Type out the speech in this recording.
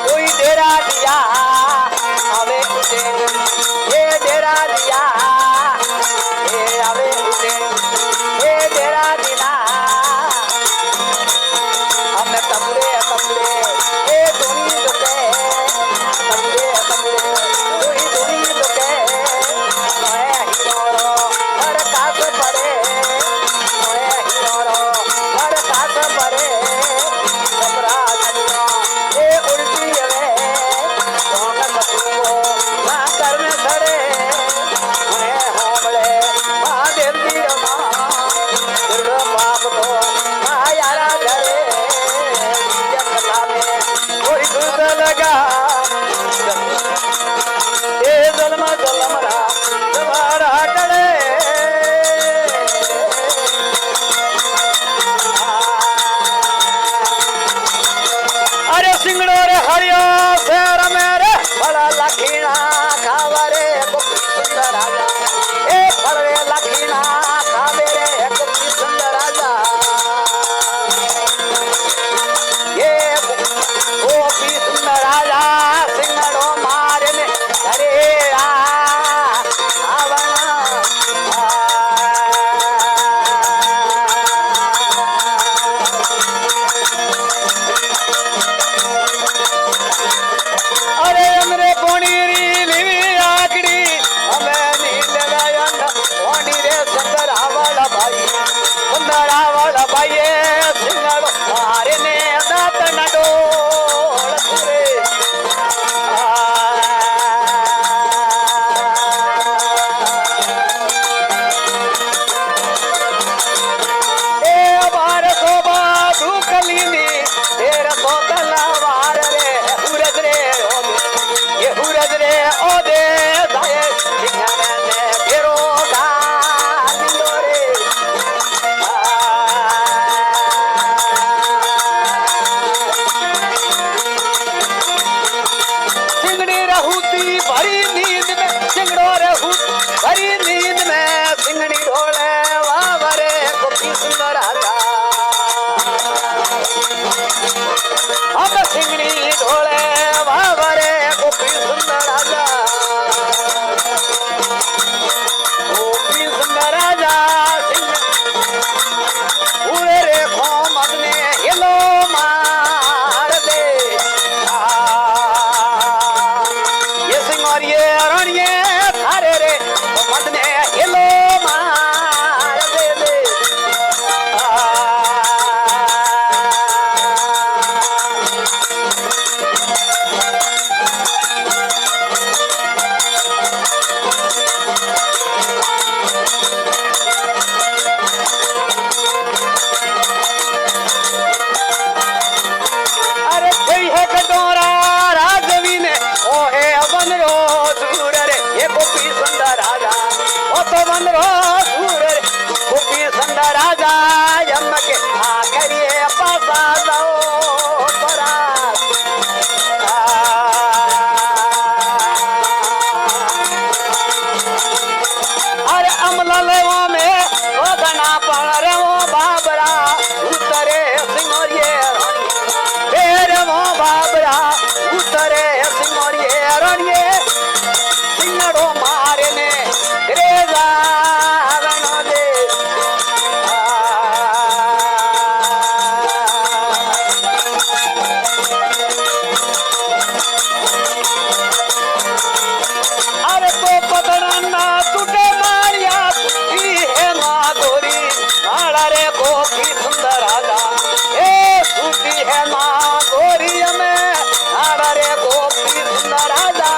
कोई डेरा दिया आवे उसे, ये डेरा दिया ये आवे उसे, ये डेरा दिला हमें तबले तबले ये दुनी दुके, तबले तबले कोई दुनी दुके, मैं हिरोरो हर कास पड़े, मैं हिरोरो हर कास पड़े, कपड़ा दुनिया ये उल्टी वे, सोंग सतुओ ना करने खड़े, उन्हें होमले माँ देवी रमा, दुर्गा बाप को माँ यारा करे, जगता में कोई दूध लगा, ये जलमा जलमरा जवारा करे, अरे सिंगड़ो रे हरियो शेर मेरे बड़ा लखीना खावरे गोपी सुंदर राजा, ए फड़वे लखीना खावेरे गोपी सुंदर राजा, ये गोपी सुंदर राजा सिंगड़ो मारे में अरे अरे हमरे पोनीरी लिवी आकड़ी हमें नींद गयन पोनी रे सुंदर आवला भाई सिंगड़ो मारे ने दात न डोल सुरे, ए बार सोबा धुकलीनी तेरा तो तलवार रे हुरज रे ये हुरज रे ओ दे दाए सिंगने ने फेरो गालियो रे, सिंगड़ी रहूती भरी नींद में, सिंगड़ो रहूत भरी नींद में, सिंगड़ी ढोले वावरे गोपी सुंदर राजा, अब सिंगड़ी ढोले वावरे गोपी सुंदर राजा, गोपी सुंदर राजा पूरे रेखो मदने हिलो मार दे, ये सिंह और ये अरणिये थारे रे मदने हिलो मार दे दे, अरे कोई है कटोरा राजवी ने ओ है वन रो दूर रे ये गोपी सुंदर राजा, ओ तो वन रो दूर रे गोपी सुंदर राजा, यम के आखिरी पासा जाओ तोरा, अरे अमला लेवा में वो बना पड़ रे वो बाबरा उतरे सिंगोरिये रानी, तेरे वो बाबरा उतरे सिंगोरिये रानी, सिंगड़ो मारे ने रे जावनो दे, अरे तो पतड़ना टूटे मारिया तुझी है माँ गोरी नाड़ा रे गोपी सुंदर राजा, ए टूटी है माँ गोरी में नाड़ा रे गोपी सुंदर राजा,